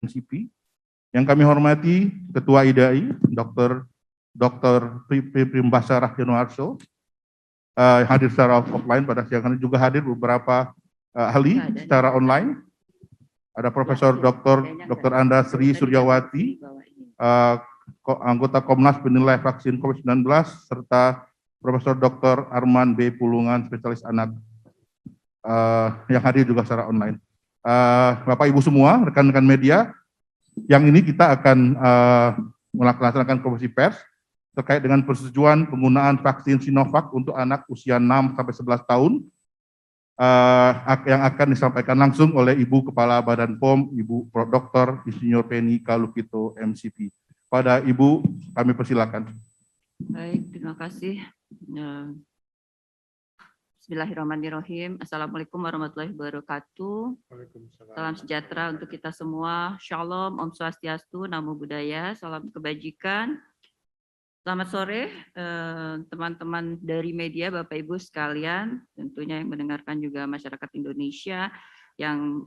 MCP. Yang kami hormati Ketua IDAI, Dr. Primbasarah Januarso, hadir secara offline pada siang hari, juga hadir beberapa ahli secara online. Ada Profesor Dr. Anda Sri Suryawati, anggota Komnas Penilai Vaksin COVID-19, serta Profesor Dr. Arman B. Pulungan, spesialis anak, yang hadir juga secara online. Bapak Ibu semua, rekan-rekan media, yang ini kita akan melaksanakan konferensi pers terkait dengan persetujuan penggunaan vaksin Sinovac untuk anak usia 6 sampai 11 tahun, yang akan disampaikan langsung oleh Ibu Kepala Badan POM, Ibu Prof. Dr. Insinyur Penny Kalukito, MCP. Pada Ibu, kami persilakan. Baik, terima kasih. Bismillahirrahmanirrahim. Assalamualaikum warahmatullahi wabarakatuh. Salam sejahtera untuk kita semua. Shalom, Om Swastiastu, Namo Buddhaya, salam kebajikan. Selamat sore teman-teman dari media, Bapak Ibu sekalian, tentunya yang mendengarkan juga masyarakat Indonesia yang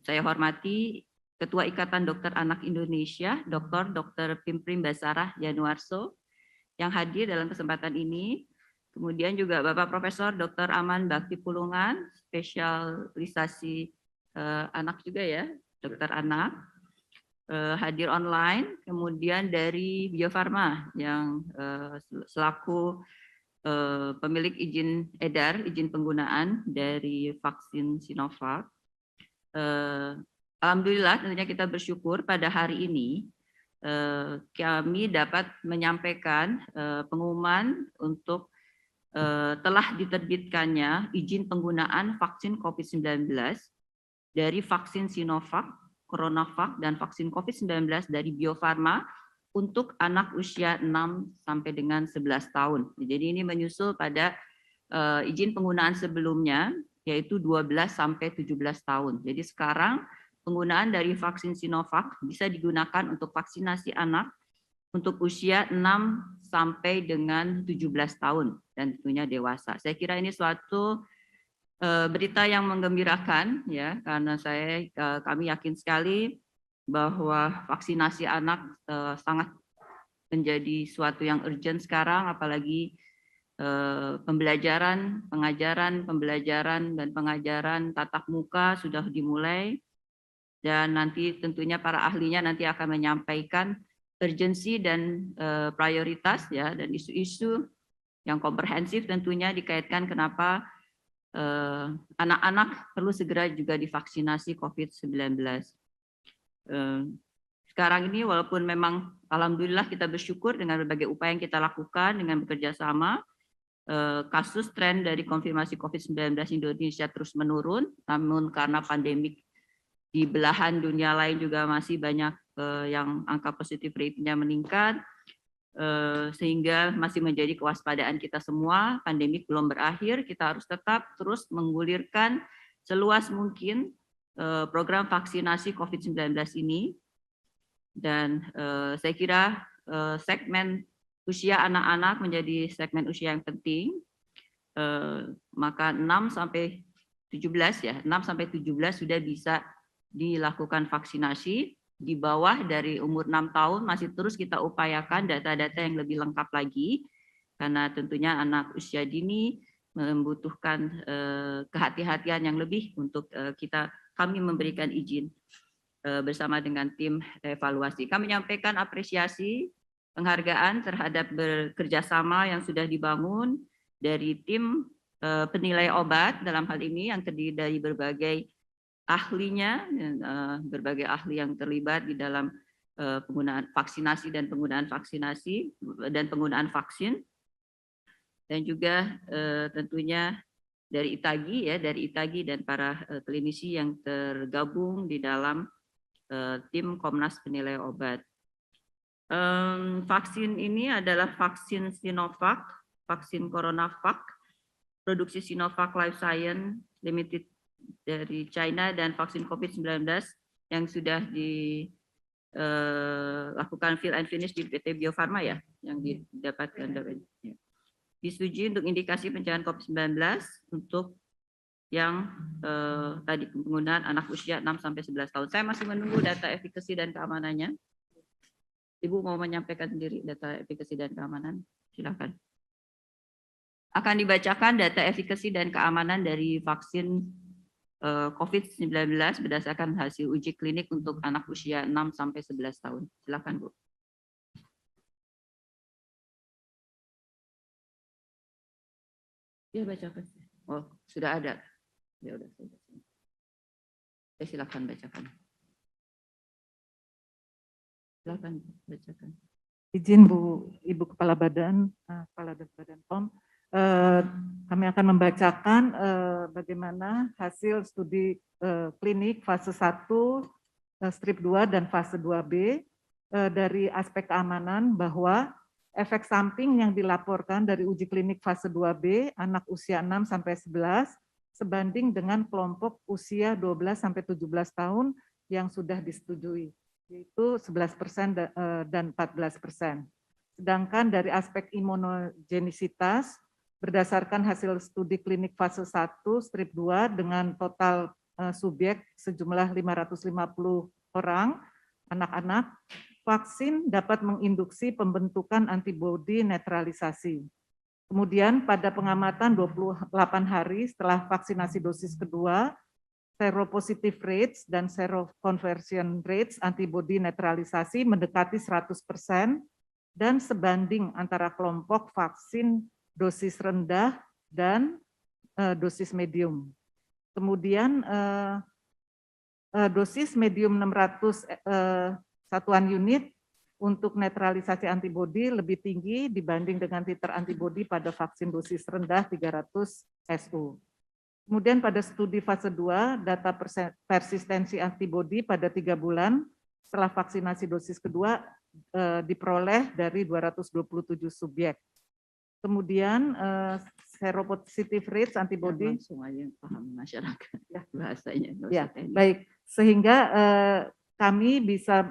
saya hormati, Ketua Ikatan Dokter Anak Indonesia, Dr. Pimprim Basarah Januarso, yang hadir dalam kesempatan ini. Kemudian juga Bapak Profesor Dr. Aman Bakti Pulungan, spesialisasi anak juga ya, dokter anak, hadir online. Kemudian dari Bio Farma yang selaku pemilik izin edar, izin penggunaan dari vaksin Sinovac. Alhamdulillah tentunya kita bersyukur pada hari ini kami dapat menyampaikan pengumuman untuk telah diterbitkannya izin penggunaan vaksin COVID-19 dari vaksin Sinovac, CoronaVac, dan vaksin COVID-19 dari Bio Farma untuk anak usia 6 sampai dengan 11 tahun. Jadi ini menyusul pada izin penggunaan sebelumnya, yaitu 12 sampai 17 tahun. Jadi sekarang penggunaan dari vaksin Sinovac bisa digunakan untuk vaksinasi anak untuk usia 6 sampai dengan 17 tahun dan tentunya dewasa. Saya kira ini suatu berita yang menggembirakan ya, karena kami yakin sekali bahwa vaksinasi anak sangat menjadi suatu yang urgent sekarang, apalagi pembelajaran, pembelajaran dan pengajaran tatap muka sudah dimulai, dan nanti tentunya para ahlinya nanti akan menyampaikan urgensi dan prioritas ya, dan isu-isu yang komprehensif tentunya dikaitkan kenapa anak-anak perlu segera juga divaksinasi COVID-19. Sekarang ini walaupun memang alhamdulillah kita bersyukur dengan berbagai upaya yang kita lakukan dengan bekerja sama, kasus tren dari konfirmasi COVID-19 Indonesia terus menurun, namun karena pandemik di belahan dunia lain juga masih banyak yang angka positif rate-nya meningkat, sehingga masih menjadi kewaspadaan kita semua. Pandemik belum berakhir, kita harus tetap terus menggulirkan seluas mungkin program vaksinasi COVID-19 ini. Dan saya kira segmen usia anak-anak menjadi segmen usia yang penting. Maka 6 sampai 17 ya, 6 sampai 17 sudah bisa dilakukan vaksinasi. Di bawah dari umur 6 tahun masih terus kita upayakan data-data yang lebih lengkap lagi, karena tentunya anak usia dini membutuhkan kehati-hatian yang lebih untuk kami memberikan izin bersama dengan tim evaluasi. Kami menyampaikan apresiasi penghargaan terhadap bekerjasama yang sudah dibangun dari tim penilai obat dalam hal ini yang terdiri dari berbagai ahlinya, berbagai ahli yang terlibat di dalam penggunaan vaksinasi dan penggunaan vaksinasi dan penggunaan vaksin, dan juga tentunya dari ITAGI ya, dari ITAGI dan para klinisi yang tergabung di dalam tim Komnas Penilai Obat. Vaksin ini adalah vaksin Sinovac, vaksin CoronaVac, produksi Sinovac Life Science Limited dari China, dan vaksin COVID-19 yang sudah dilakukan fill and finish di PT Bio Farma ya, yang didapatkan. Disetujui untuk indikasi pencegahan COVID-19 untuk yang tadi penggunaan anak usia 6-11 tahun. Saya masih menunggu data efikasi dan keamanannya. Ibu mau menyampaikan sendiri data efikasi dan keamanan? Silakan. Akan dibacakan data efikasi dan keamanan dari vaksin COVID-19 berdasarkan hasil uji klinik untuk anak usia 6-11 tahun. Silakan, Bu. Ya, bacakan. Oh, sudah ada. Ya udah. Silakan bacakan. Silakan bacakan. Izin Bu, Ibu Kepala Badan, Kepala Badan POM, kami akan membacakan bagaimana hasil studi klinik fase 1, strip 2 dan fase 2B dari aspek keamanan bahwa efek samping yang dilaporkan dari uji klinik fase 2B anak usia 6-11 sebanding dengan kelompok usia 12-17 tahun yang sudah disetujui, yaitu 11% dan 14%. Sedangkan dari aspek imunogenisitas, berdasarkan hasil studi klinik fase 1, strip 2 dengan total subjek sejumlah 550 orang, anak-anak, vaksin dapat menginduksi pembentukan antibodi netralisasi. Kemudian pada pengamatan 28 hari setelah vaksinasi dosis kedua, seropositif rates dan seroconversion rates antibodi netralisasi mendekati 100% dan sebanding antara kelompok vaksin dosis rendah dan dosis medium. Kemudian dosis medium 600 satuan unit untuk netralisasi antibodi lebih tinggi dibanding dengan titer antibodi pada vaksin dosis rendah 300 SU. Kemudian pada studi fase 2, data persistensi antibodi pada 3 bulan setelah vaksinasi dosis kedua diperoleh dari 227 subjek. Kemudian seropositif rates antibodi langsung aja paham masyarakat ya bahasanya. Ya, baik. Sehingga kami bisa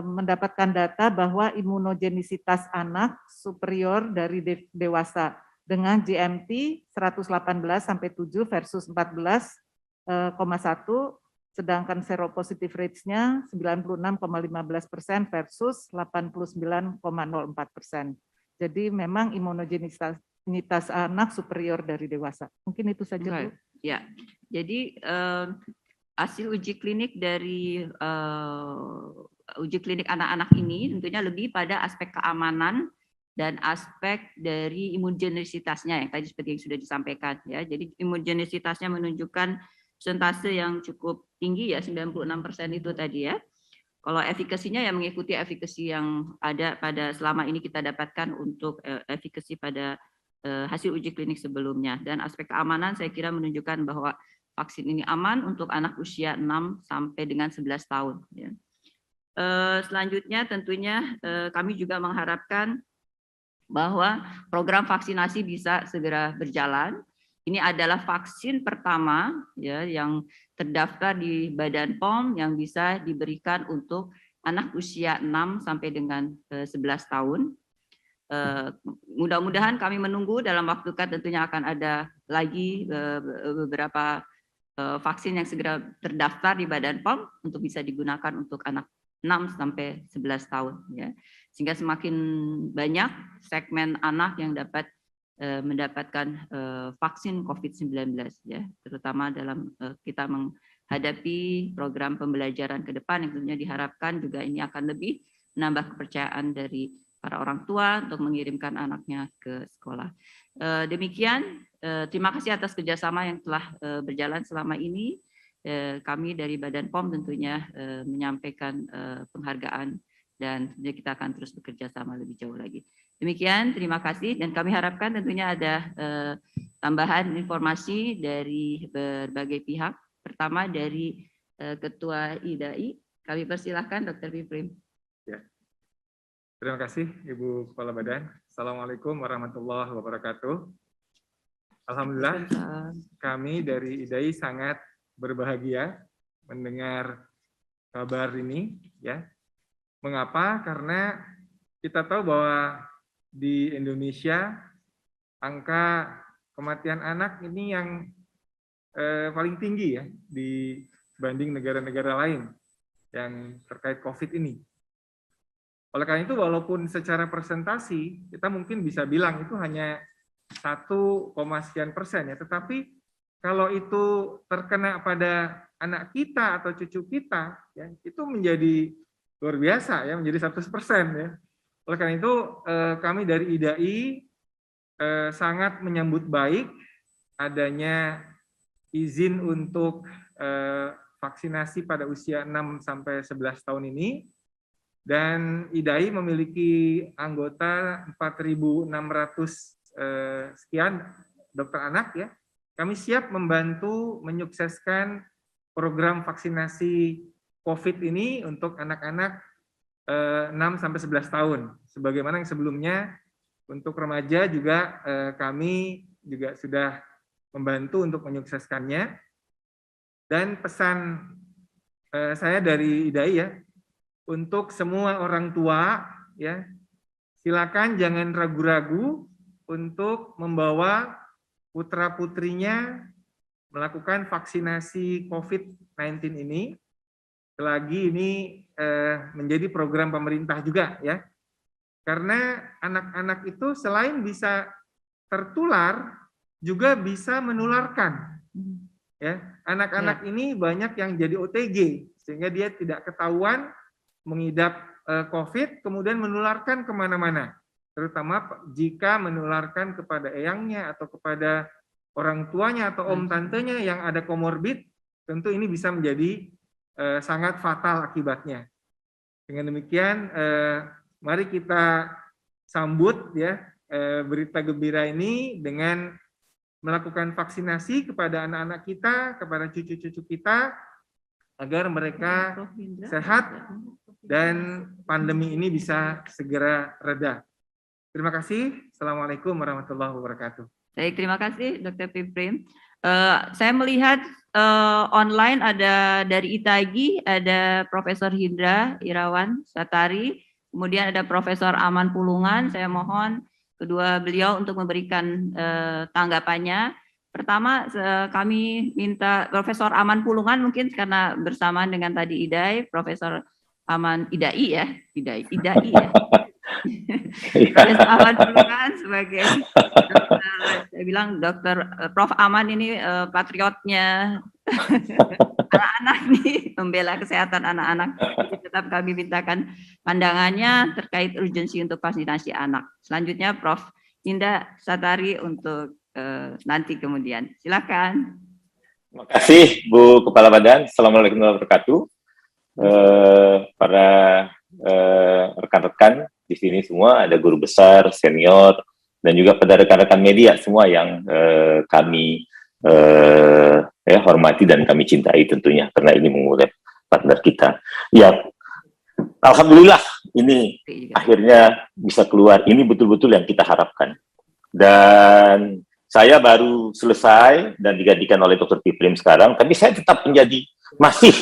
mendapatkan data bahwa imunogenisitas anak superior dari dewasa dengan GMT 118/7 versus 14,1, sedangkan seropositif rates-nya 96,15% versus 89,04%. Jadi memang imunogenisitas anak superior dari dewasa. Mungkin itu saja, Bu. Ya, jadi hasil uji klinik dari uji klinik anak-anak ini tentunya lebih pada aspek keamanan dan aspek dari imunogenisitasnya yang tadi seperti yang sudah disampaikan ya. Jadi imunogenisitasnya menunjukkan persentase yang cukup tinggi ya, 96% itu tadi ya. Kalau efikasinya ya mengikuti efikasi yang ada pada selama ini kita dapatkan untuk efikasi pada hasil uji klinik sebelumnya. Dan aspek keamanan saya kira menunjukkan bahwa vaksin ini aman untuk anak usia 6 sampai dengan 11 tahun. Ya. Selanjutnya tentunya kami juga mengharapkan bahwa program vaksinasi bisa segera berjalan. Ini adalah vaksin pertama ya yang terdaftar di Badan POM yang bisa diberikan untuk anak usia 6 sampai dengan 11 tahun. Mudah-mudahan kami menunggu dalam waktu dekat tentunya akan ada lagi beberapa vaksin yang segera terdaftar di Badan POM untuk bisa digunakan untuk anak 6 sampai 11 tahun ya. Sehingga semakin banyak segmen anak yang dapat mendapatkan vaksin COVID-19 ya, terutama dalam kita menghadapi program pembelajaran ke depan yang tentunya diharapkan juga ini akan lebih menambah kepercayaan dari para orang tua untuk mengirimkan anaknya ke sekolah. Demikian, terima kasih atas kerjasama yang telah berjalan selama ini. Kami dari Badan POM tentunya menyampaikan penghargaan dan tentunya kita akan terus bekerja sama lebih jauh lagi. Demikian, terima kasih dan kami harapkan tentunya ada tambahan informasi dari berbagai pihak. Pertama dari Ketua IDAI, kami persilahkan Dr. Piprim. Ya. Terima kasih Ibu Kepala Badan. Assalamualaikum warahmatullahi wabarakatuh. Alhamdulillah kami dari IDAI sangat berbahagia mendengar kabar ini ya. Mengapa? Karena kita tahu bahwa di Indonesia angka kematian anak ini yang paling tinggi ya dibanding negara-negara lain yang terkait COVID ini. Oleh karena itu, walaupun secara presentasi kita mungkin bisa bilang itu hanya 1, sekian% ya, tetapi kalau itu terkena pada anak kita atau cucu kita, ya, itu menjadi luar biasa ya, menjadi 100% ya. Oleh karena itu, kami dari IDAI sangat menyambut baik adanya izin untuk vaksinasi pada usia 6 sampai 11 tahun ini, dan IDAI memiliki anggota 4.600 sekian dokter anak ya. Kami siap membantu menyukseskan program vaksinasi COVID ini untuk anak-anak 6 sampai 11 tahun. Sebagaimana yang sebelumnya untuk remaja juga kami juga sudah membantu untuk menyukseskannya. Dan pesan saya dari IDAI ya, untuk semua orang tua ya, silakan jangan ragu-ragu untuk membawa putra-putrinya melakukan vaksinasi COVID-19 ini. Selagi ini menjadi program pemerintah juga ya. Karena anak-anak itu selain bisa tertular juga bisa menularkan. Ya, anak-anak ini banyak yang jadi OTG sehingga dia tidak ketahuan mengidap COVID kemudian menularkan kemana-mana, terutama jika menularkan kepada eyangnya atau kepada orang tuanya atau om tantenya yang ada komorbid, tentu ini bisa menjadi sangat fatal akibatnya. Dengan demikian, mari kita sambut ya berita gembira ini dengan melakukan vaksinasi kepada anak-anak kita, kepada cucu-cucu kita, agar mereka sehat dan pandemi ini bisa segera reda. Terima kasih. Assalamualaikum warahmatullahi wabarakatuh. Baik, terima kasih Dr. Piprim. Saya melihat online ada dari ITAGI, ada Profesor Hindra Irawan Satari, kemudian ada Profesor Aman Pulungan. Saya mohon kedua beliau untuk memberikan tanggapannya. Pertama, kami minta Profesor Aman Pulungan mungkin karena bersamaan dengan tadi IDAI, Profesor Aman IDAI ya, IDAI ya. Profesor Aman Pulungan sebagai saya bilang Dokter Prof Aman ini patriotnya anak-anak nih, membela kesehatan anak-anak. Jadi tetap kami mintakan pandangannya terkait urgensi untuk vaksinasi anak. Selanjutnya Prof Hindra Satari untuk nanti kemudian. Silakan. Terima kasih Bu Kepala Badan. Assalamualaikum warahmatullahi wabarakatuh. Para rekan-rekan di sini semua, ada guru besar, senior, dan juga pada rekan-rekan media semua yang kami hormati dan kami cintai tentunya, karena ini mengutip partner kita. Ya, alhamdulillah ini akhirnya bisa keluar. Ini betul-betul yang kita harapkan. Dan saya baru selesai dan digantikan oleh Dr. Piprim sekarang, tapi saya tetap menjadi masih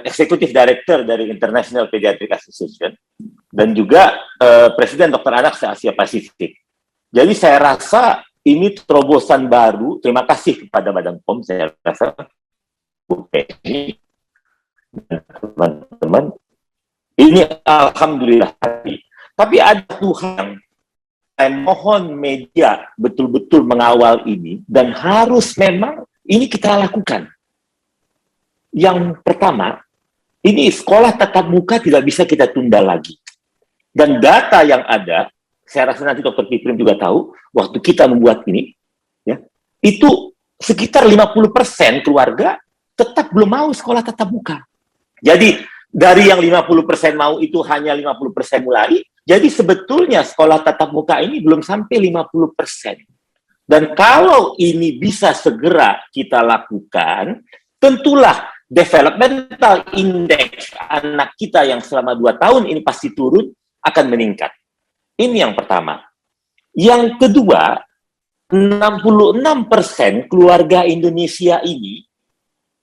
Executive Director dari International Pediatric Association dan juga Presiden Dokter Anak se-Asia Pasifik. Jadi saya rasa ini terobosan baru. Terima kasih kepada Badan POM, saya rasa Bu Penny dan teman-teman. Ini alhamdulillah. Tapi ada Tuhan. Saya mohon media betul-betul mengawal ini dan harus memang ini kita lakukan. Yang pertama, ini sekolah tatap muka tidak bisa kita tunda lagi. Dan data yang ada, saya rasa nanti Dr. Piprim juga tahu, waktu kita membuat ini, ya, itu sekitar 50% keluarga tetap belum mau sekolah tatap muka. Jadi dari yang 50% mau itu hanya 50% mulai. Jadi sebetulnya sekolah tatap muka ini belum sampai 50%. Dan kalau ini bisa segera kita lakukan, tentulah developmental index anak kita yang selama 2 tahun ini pasti turun, akan meningkat. Ini yang pertama. Yang kedua, 66% keluarga Indonesia ini,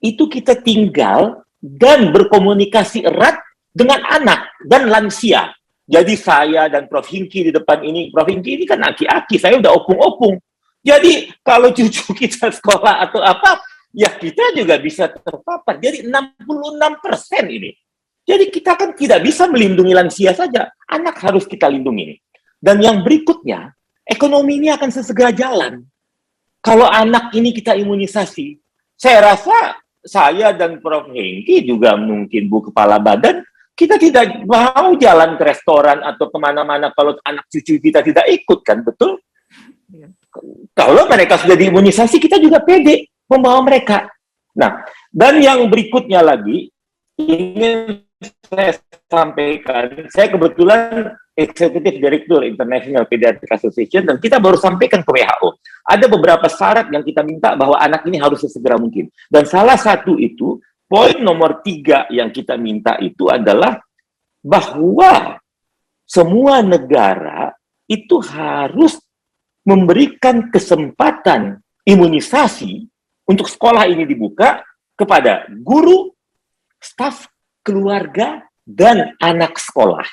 itu kita tinggal dan berkomunikasi erat dengan anak dan lansia. Jadi saya dan Prof. Hingki di depan ini, Prof. Hingki ini kan aki-aki, saya udah opung-opung. Jadi kalau cucu kita sekolah atau apa, ya kita juga bisa terpapar. Jadi 66% ini. Jadi kita kan tidak bisa melindungi lansia saja. Anak harus kita lindungi. Dan yang berikutnya, ekonomi ini akan sesegera jalan. Kalau anak ini kita imunisasi, saya rasa saya dan Prof. Hengki juga mungkin Bu Kepala Badan, kita tidak mau jalan ke restoran atau kemana-mana kalau anak cucu kita tidak ikut, kan, betul? Kalau mereka sudah diimunisasi, kita juga pede membawa mereka. Nah, dan yang berikutnya lagi, ingin saya sampaikan, saya kebetulan Executive Director International Pediatric Association, dan kita baru sampaikan ke WHO. Ada beberapa syarat yang kita minta bahwa anak ini harus sesegera mungkin. Dan salah satu itu, poin nomor 3 yang kita minta itu adalah bahwa semua negara itu harus memberikan kesempatan imunisasi untuk sekolah ini dibuka kepada guru, staf, keluarga, dan anak sekolah.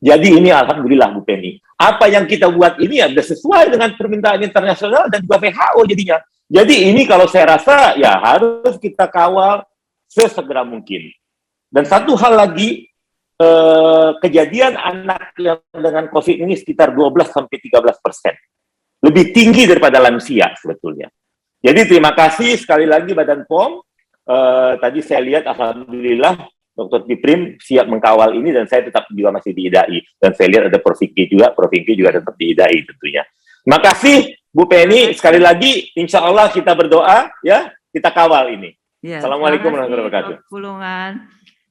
Jadi ini alhamdulillah Bu Penny. Apa yang kita buat ini ada sesuai dengan permintaan internasional dan juga WHO jadinya. Jadi ini kalau saya rasa ya harus kita kawal sesegera mungkin. Dan satu hal lagi, kejadian anak yang dengan COVID ini sekitar 12-13%. Lebih tinggi daripada lansia sebetulnya. Jadi terima kasih sekali lagi Badan POM. Tadi saya lihat alhamdulillah Dr. Piprim siap mengkawal ini dan saya tetap juga masih di IDAI. Dan saya lihat ada Prof. Hengki juga tetap di IDAI tentunya. Terima kasih Bu Penny, sekali lagi insya Allah kita berdoa ya, kita kawal ini. Ya, Assalamualaikum warahmatullahi wabarakatuh. Prof. Pulungan.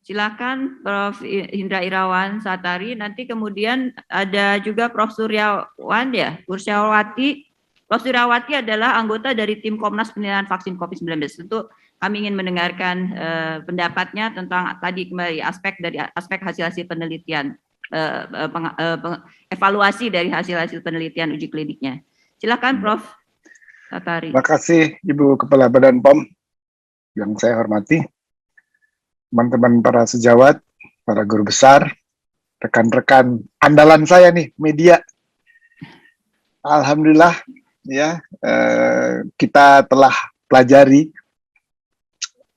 Silakan Prof. Indra Irawan Satari. Nanti kemudian ada juga Prof. Suryawan ya, Sursyawati. Prof. Suryawati adalah anggota dari tim Komnas Penilaian Vaksin COVID-19. Tentu kami ingin mendengarkan pendapatnya tentang tadi kembali aspek hasil-hasil penelitian, evaluasi dari hasil-hasil penelitian uji kliniknya. Silakan Prof. Satari. Terima kasih Ibu Kepala Badan POM yang saya hormati, teman-teman para sejawat, para guru besar, rekan-rekan andalan saya nih, media. Alhamdulillah ya, kita telah pelajari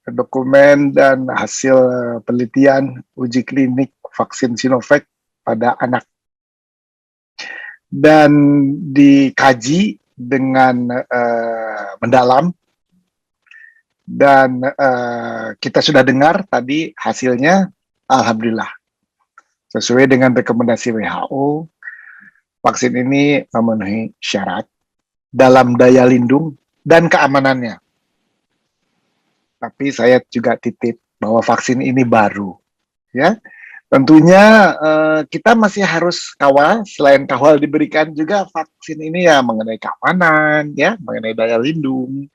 dokumen dan hasil penelitian uji klinik vaksin Sinovac pada anak. Dan dikaji dengan mendalam. Dan kita sudah dengar tadi hasilnya, alhamdulillah. Sesuai dengan rekomendasi WHO, vaksin ini memenuhi syarat dalam daya lindung dan keamanannya. Tapi saya juga titip bahwa vaksin ini baru. Ya, tentunya kita masih harus kawal, selain kawal diberikan juga vaksin ini ya mengenai keamanan, ya, mengenai daya lindung.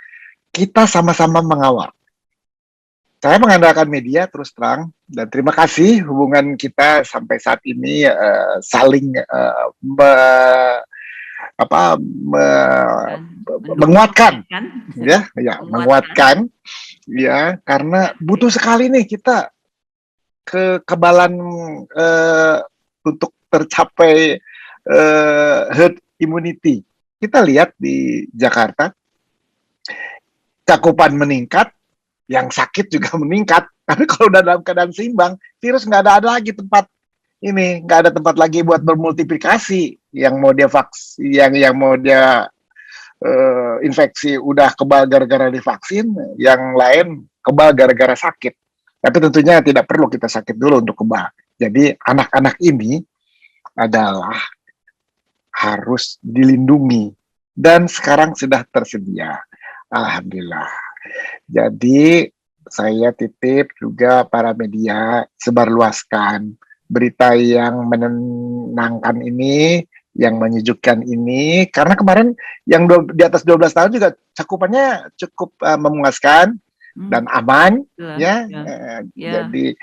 Kita sama-sama mengawal. Saya mengandalkan media terus terang, dan terima kasih hubungan kita sampai saat ini saling menguatkan, menguatkan, ya, karena butuh sekali nih kita kekebalan untuk tercapai herd immunity. Kita lihat di Jakarta, cakupan meningkat, yang sakit juga meningkat. Tapi kalau udah dalam keadaan seimbang, virus nggak ada lagi tempat ini, nggak ada tempat lagi buat bermultiplikasi. Yang mau dia vaksin, yang mau dia infeksi udah kebal gara-gara divaksin, yang lain kebal gara-gara sakit. Tapi tentunya tidak perlu kita sakit dulu untuk kebal. Jadi anak-anak ini adalah harus dilindungi dan sekarang sudah tersedia. Alhamdulillah. Jadi saya titip juga para media sebarluaskan berita yang menenangkan ini, yang menyejukkan ini, karena kemarin yang di atas 12 tahun juga cakupannya cukup memuaskan dan aman, ya. Jadi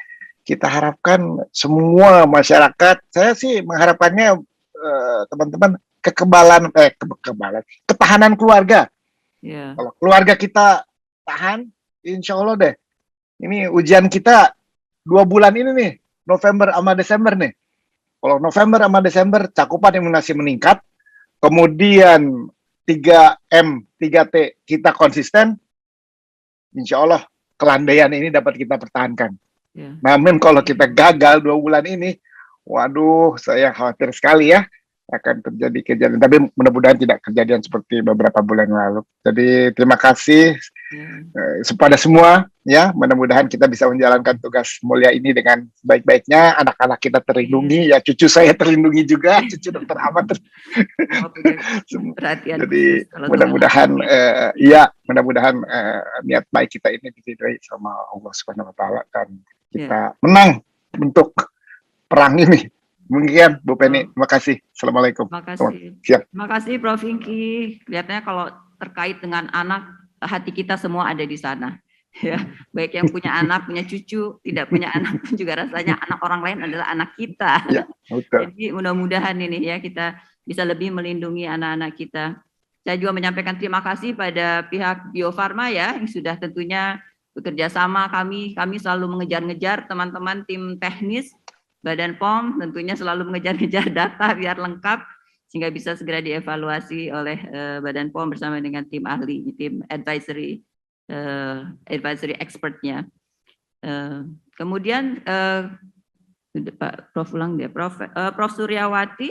kita harapkan semua masyarakat, saya sih mengharapkannya teman-teman ketahanan keluarga. Yeah. Kalau keluarga kita tahan, insya Allah deh. Ini ujian kita 2 bulan ini nih, November sama Desember nih. Kalau November sama Desember cakupan imunisasi meningkat, kemudian 3M, 3T kita konsisten, insya Allah kelandaian ini dapat kita pertahankan. Ya. Namun kalau kita gagal 2 bulan ini, waduh, saya khawatir sekali ya akan terjadi kejadian. Tapi mudah-mudahan tidak kejadian seperti beberapa bulan lalu. Jadi terima kasih kepada semua ya. Mudah-mudahan kita bisa menjalankan tugas mulia ini dengan baik-baiknya. Anak-anak kita terlindungi, ya cucu saya terlindungi juga, cucu Dokter Ahmad. Perhatian. Jadi mudah-mudahan mudah-mudahan niat baik kita ini diridhoi sama Allah Subhanahu wa taala dan kita menang untuk perang ini. Mungkin Bu Penny, terima kasih. Assalamualaikum. Terima kasih. Siap. Terima kasih Prof. Inky. Kelihatannya kalau terkait dengan anak, hati kita semua ada di sana. Ya, baik yang punya anak, punya cucu, tidak punya anak pun juga rasanya anak orang lain adalah anak kita. Ya, betul. Jadi mudah-mudahan ini ya kita bisa lebih melindungi anak-anak kita. Saya juga menyampaikan terima kasih pada pihak Bio Farma ya yang sudah tentunya bekerja sama kami selalu mengejar-ngejar teman-teman tim teknis Badan POM tentunya selalu mengejar-ngejar data biar lengkap sehingga bisa segera dievaluasi oleh Badan POM bersama dengan tim ahli, tim advisory expertnya. Kemudian Pak Prof ulang deh, Prof Suryawati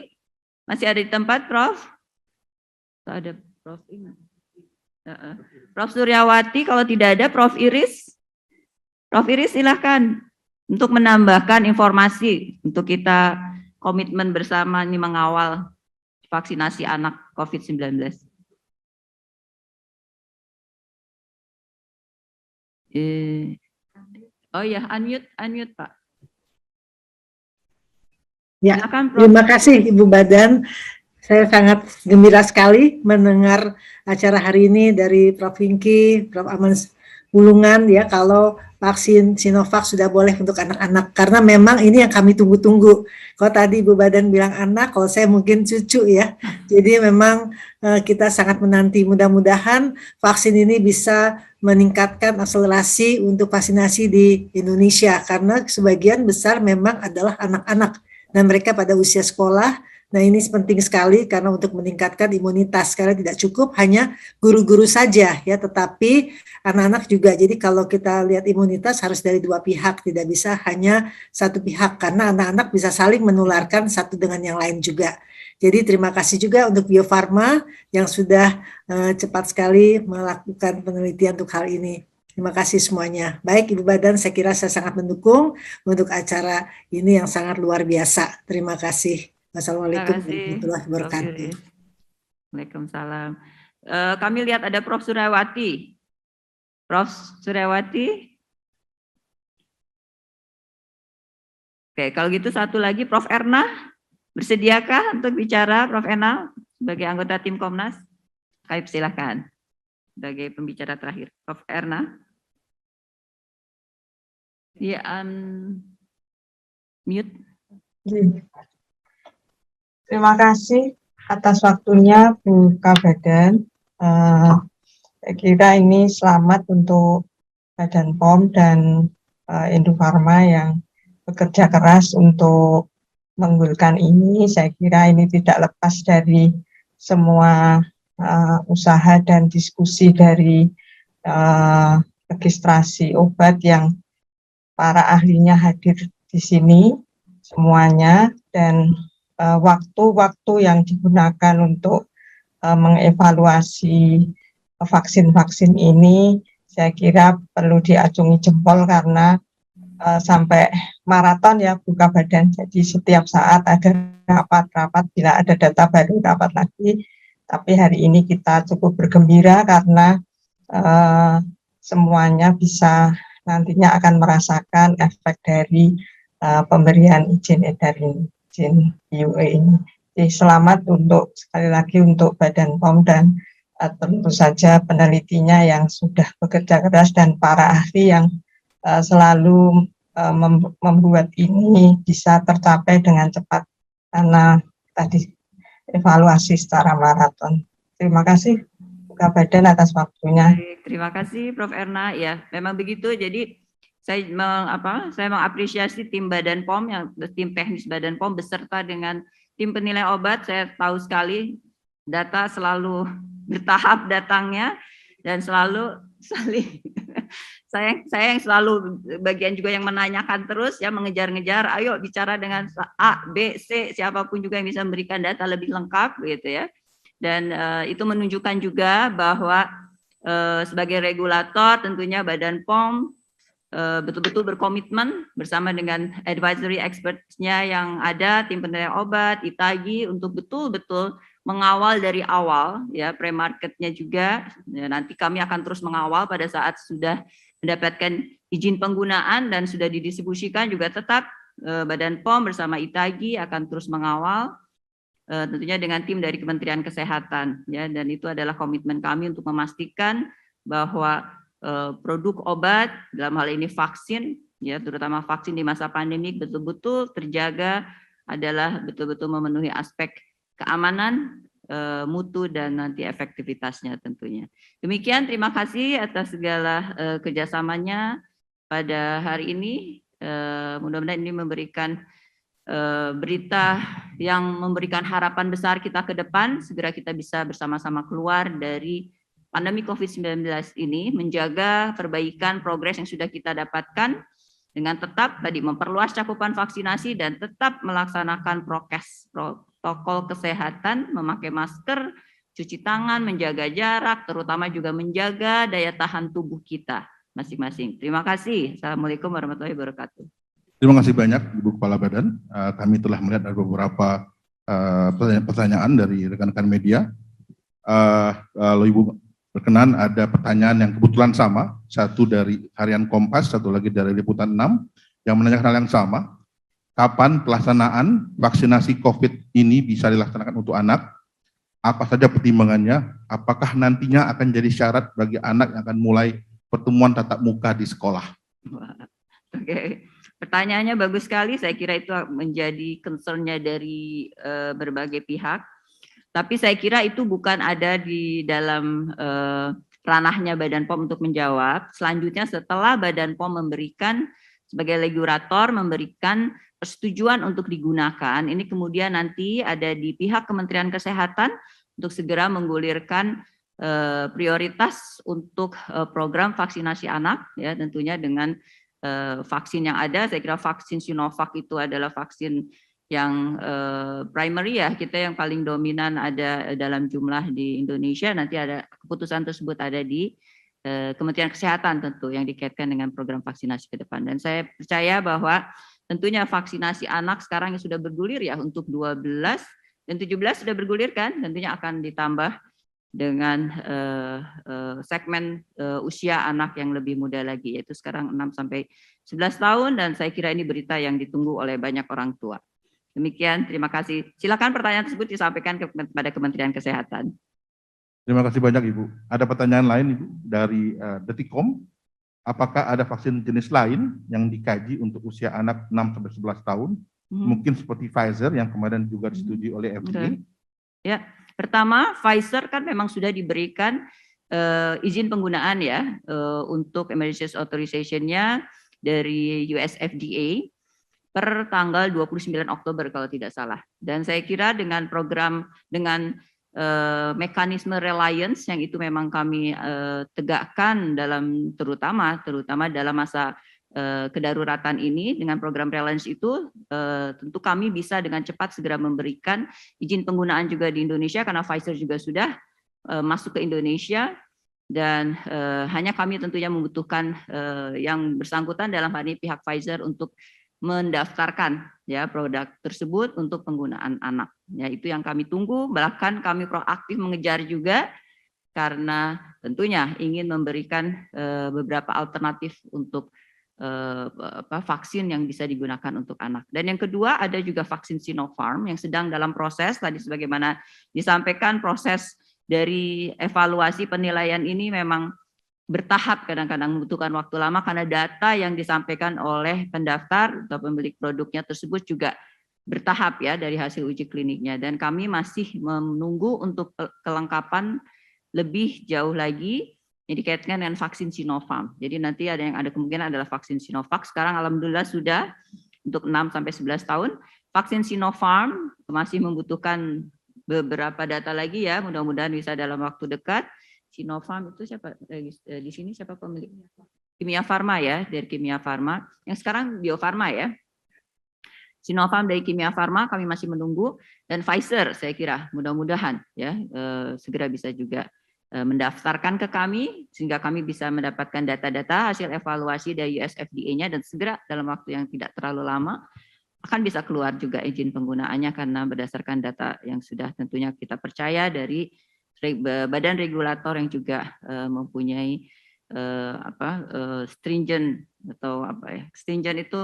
masih ada di tempat, Prof? Ada Prof ini. Prof Suryawati, kalau tidak ada Prof Iris silahkan untuk menambahkan informasi untuk kita komitmen bersama ini mengawal vaksinasi anak COVID-19. Oh ya, unmute Pak. Ya, silakan, Prof. Terima kasih Ibu Badan. Saya sangat gembira sekali mendengar acara hari ini dari Prof. Inky, Prof. Aman Wulungan ya, kalau vaksin Sinovac sudah boleh untuk anak-anak, karena memang ini yang kami tunggu-tunggu. Kalau tadi Ibu Badan bilang anak, kalau saya mungkin cucu ya. Jadi memang kita sangat menanti, mudah-mudahan vaksin ini bisa meningkatkan akselerasi untuk vaksinasi di Indonesia, karena sebagian besar memang adalah anak-anak dan mereka pada usia sekolah. Nah ini penting sekali karena untuk meningkatkan imunitas, karena tidak cukup hanya guru-guru saja ya, tetapi anak-anak juga. Jadi kalau kita lihat imunitas harus dari dua pihak, tidak bisa hanya satu pihak, karena anak-anak bisa saling menularkan satu dengan yang lain juga. Jadi terima kasih juga untuk Bio Farma yang sudah cepat sekali melakukan penelitian untuk hal ini. Terima kasih semuanya. Baik Ibu Badan, saya kira saya sangat mendukung untuk acara ini yang sangat luar biasa. Terima kasih. Wassalamualaikum warahmatullahi wabarakatuh. Waalaikumsalam. Kami lihat ada Prof. Suryawati. Prof. Suryawati. Oke, kalau gitu satu lagi Prof. Erna. Bersediakah untuk bicara Prof. Erna sebagai anggota tim Komnas? Kami silakan sebagai pembicara terakhir. Prof. Erna. Ya, mute. Terima kasih atas waktunya Bu Kabadan. Saya kira ini selamat untuk Badan POM dan Indofarma yang bekerja keras untuk mengunggulkan ini. Saya kira ini tidak lepas dari semua usaha dan diskusi dari registrasi obat yang para ahlinya hadir di sini semuanya, dan waktu-waktu yang digunakan untuk mengevaluasi vaksin-vaksin ini saya kira perlu diacungi jempol, karena sampai maraton ya Bu Kabadan. Jadi setiap saat ada rapat-rapat, bila ada data baru rapat lagi. Tapi hari ini kita cukup bergembira karena semuanya bisa nantinya akan merasakan efek dari pemberian izin edar ini. EUA ini. Jadi selamat untuk sekali lagi untuk Badan POM dan tentu saja penelitinya yang sudah bekerja keras dan para ahli yang selalu membuat ini bisa tercapai dengan cepat karena tadi evaluasi secara maraton. Terima kasih Kak Badan atas waktunya. Terima kasih Prof. Erna. Ya, memang begitu. Jadi saya mengapresiasi tim Badan POM, yang tim teknis Badan POM beserta dengan tim penilai obat. Saya tahu sekali data selalu bertahap datangnya dan selalu saling saya yang selalu bagian juga yang menanyakan terus ya, mengejar-ngejar, ayo bicara dengan A, B, C, siapapun juga yang bisa memberikan data lebih lengkap gitu ya. Dan itu menunjukkan juga bahwa sebagai regulator tentunya Badan POM betul-betul berkomitmen bersama dengan advisory experts-nya yang ada, tim penilaian obat, ITAGI, untuk betul-betul mengawal dari awal ya, pre-marketnya juga. Ya, nanti kami akan terus mengawal pada saat sudah mendapatkan izin penggunaan dan sudah didistribusikan juga tetap Badan POM bersama ITAGI akan terus mengawal tentunya dengan tim dari Kementerian Kesehatan ya, dan itu adalah komitmen kami untuk memastikan bahwa produk obat dalam hal ini vaksin ya, terutama vaksin di masa pandemi betul-betul terjaga, adalah betul-betul memenuhi aspek keamanan, mutu dan nanti efektivitasnya tentunya. Demikian, terima kasih atas segala kerjasamanya pada hari ini. Mudah-mudahan ini memberikan berita yang memberikan harapan besar kita ke depan, segera kita bisa bersama-sama keluar dari pandemi COVID-19 ini, menjaga perbaikan progres yang sudah kita dapatkan dengan tetap tadi memperluas cakupan vaksinasi dan tetap melaksanakan prokes, protokol kesehatan, memakai masker, cuci tangan, menjaga jarak, terutama juga menjaga daya tahan tubuh kita masing-masing. Terima kasih. Assalamualaikum warahmatullahi wabarakatuh. Terima kasih banyak Ibu Kepala Badan. Kami telah melihat ada beberapa pertanyaan dari rekan-rekan media. Kalau Ibu berkenan, ada pertanyaan yang kebetulan sama, satu dari Harian Kompas, satu lagi dari Liputan 6, yang menanyakan hal yang sama. Kapan pelaksanaan vaksinasi COVID ini bisa dilaksanakan untuk anak? Apa saja pertimbangannya? Apakah nantinya akan jadi syarat bagi anak yang akan mulai pertemuan tatap muka di sekolah? Oke. Pertanyaannya bagus sekali, saya kira itu menjadi concern-nya dari berbagai pihak. Tapi saya kira itu bukan ada di dalam ranahnya Badan POM untuk menjawab. Selanjutnya setelah Badan POM memberikan sebagai regulator, memberikan persetujuan untuk digunakan, ini kemudian nanti ada di pihak Kementerian Kesehatan untuk segera menggulirkan prioritas untuk program vaksinasi anak, ya tentunya dengan vaksin yang ada. Saya kira vaksin Sinovac itu adalah vaksin yang primary ya, kita yang paling dominan ada dalam jumlah di Indonesia. Nanti ada keputusan tersebut ada di Kementerian Kesehatan tentu yang dikaitkan dengan program vaksinasi ke depan. Dan saya percaya bahwa tentunya vaksinasi anak sekarang yang sudah bergulir ya untuk 12 dan 17 sudah bergulir kan, tentunya akan ditambah dengan segmen usia anak yang lebih muda lagi, yaitu sekarang 6 sampai 11 tahun, dan saya kira ini berita yang ditunggu oleh banyak orang tua. Demikian, terima kasih. Silakan pertanyaan tersebut disampaikan kepada Kementerian Kesehatan. Terima kasih banyak Ibu. Ada pertanyaan lain Ibu dari Detikcom. Apakah ada vaksin jenis lain yang dikaji untuk usia anak 6 sampai 11 tahun? Mungkin seperti Pfizer yang kemarin juga disetujui oleh FDA. Ya, pertama Pfizer kan memang sudah diberikan izin penggunaan ya untuk emergency authorization-nya dari US FDA per tanggal 29 Oktober kalau tidak salah. Dan saya kira dengan program, dengan mekanisme reliance yang itu memang kami tegakkan dalam terutama dalam masa kedaruratan ini, dengan program reliance itu tentu kami bisa dengan cepat segera memberikan izin penggunaan juga di Indonesia karena Pfizer juga sudah masuk ke Indonesia, dan hanya kami tentunya membutuhkan yang bersangkutan dalam hal ini pihak Pfizer untuk mendaftarkan ya produk tersebut untuk penggunaan anak. Ya, itu yang kami tunggu, bahkan kami proaktif mengejar juga karena tentunya ingin memberikan beberapa alternatif untuk vaksin yang bisa digunakan untuk anak. Dan yang kedua ada juga vaksin Sinopharm yang sedang dalam proses, tadi sebagaimana disampaikan proses dari evaluasi penilaian ini memang bertahap, kadang-kadang membutuhkan waktu lama karena data yang disampaikan oleh pendaftar atau pemilik produknya tersebut juga bertahap ya dari hasil uji kliniknya, dan kami masih menunggu untuk kelengkapan lebih jauh lagi yang dikaitkan dengan vaksin Sinopharm. Jadi nanti ada kemungkinan adalah vaksin Sinovac. Sekarang alhamdulillah sudah untuk 6 sampai 11 tahun. Vaksin Sinopharm masih membutuhkan beberapa data lagi ya, mudah-mudahan bisa dalam waktu dekat. Sinopharm itu siapa di sini, siapa pemiliknya? Kimia Farma ya, dari Kimia Farma. Yang sekarang Bio Farma ya. Sinopharm dari Kimia Farma kami masih menunggu, dan Pfizer saya kira mudah-mudahan ya segera bisa juga mendaftarkan ke kami sehingga kami bisa mendapatkan data-data hasil evaluasi dari US FDA-nya, dan segera dalam waktu yang tidak terlalu lama akan bisa keluar juga izin penggunaannya, karena berdasarkan data yang sudah tentunya kita percaya dari badan regulator yang juga mempunyai stringent atau stringent itu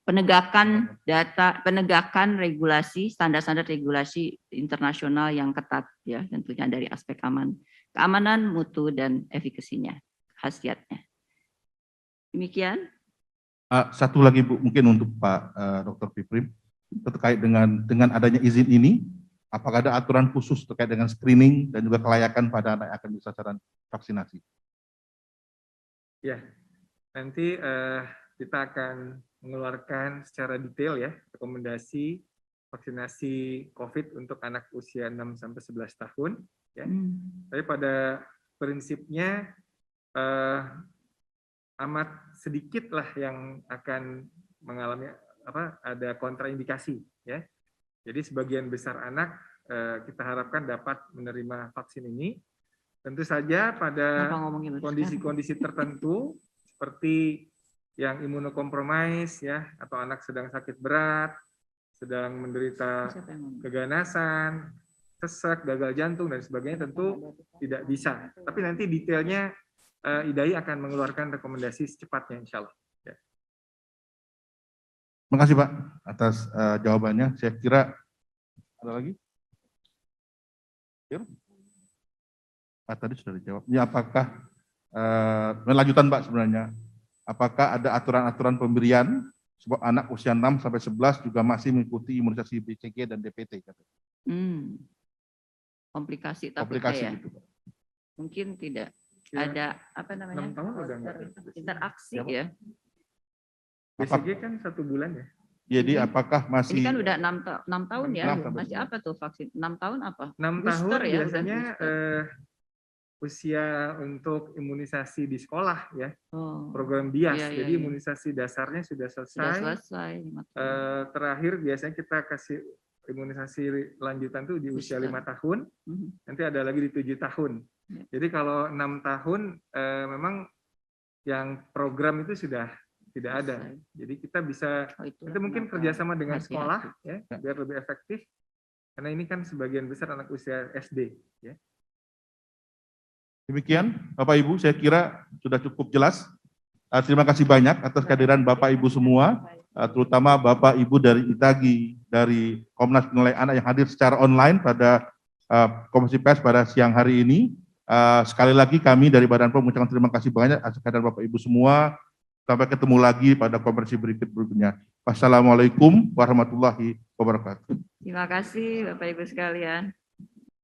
penegakan data, penegakan regulasi, standar-standar regulasi internasional yang ketat ya, tentunya dari aspek keamanan, mutu, dan efikasinya, khasiatnya. Demikian. Satu lagi Bu, mungkin untuk Pak Dr. Piprim, terkait dengan adanya izin ini, apakah ada aturan khusus terkait dengan screening dan juga kelayakan pada anak yang akan disasaran vaksinasi? Ya, nanti kita akan mengeluarkan secara detail ya rekomendasi vaksinasi COVID untuk anak usia 6 sampai 11 tahun ya. Tapi pada prinsipnya amat sedikit lah yang akan mengalami ada kontraindikasi ya. Jadi sebagian besar anak kita harapkan dapat menerima vaksin ini. Tentu saja pada kondisi-kondisi tertentu seperti yang imunokompromis ya, atau anak sedang sakit berat, sedang menderita keganasan, sesak, gagal jantung dan sebagainya, tentu tidak bisa. Tapi nanti detailnya IDAI akan mengeluarkan rekomendasi secepatnya, insya Allah. Ya. Terima kasih Pak atas jawabannya. Saya kira ada lagi? Ya. Pak tadi sudah dijawab. Ya, apakah melanjutan Pak sebenarnya? Apakah ada aturan-aturan pemberian sebab anak usia 6 sampai 11 juga masih mengikuti imunisasi BCG dan DPT? Komplikasi ya. Gitu, Pak. Mungkin tidak Ya, ada interaksi ya. BCG kan 1 bulan ya. Jadi apakah masih? Ini kan udah 6 tahun ya. 6 Masih apa tuh vaksin? 6 tahun apa? 6 Booster tahun ya, biasanya usia untuk imunisasi di sekolah ya, program BIAS. Jadi imunisasi dasarnya sudah selesai. Terakhir biasanya kita kasih imunisasi lanjutan tuh di usia 5 tahun. Nanti ada lagi di 7 tahun. Jadi kalau 6 tahun memang yang program itu sudah tidak ada. Jadi kita bisa itu mungkin kerjasama dengan sekolah ya, biar lebih efektif. Karena ini kan sebagian besar anak usia SD ya. Demikian, Bapak Ibu, saya kira sudah cukup jelas. Terima kasih banyak atas kehadiran Bapak Ibu semua, terutama Bapak Ibu dari ITAGI, dari Komnas Penilai Anak yang hadir secara online pada Komisi Pers pada siang hari ini. Sekali lagi kami dari Badan POM mengucapkan terima kasih banyak atas kehadiran Bapak Ibu semua. Sampai ketemu lagi pada konferensi berikutnya. Wassalamualaikum warahmatullahi wabarakatuh. Terima kasih Bapak Ibu sekalian.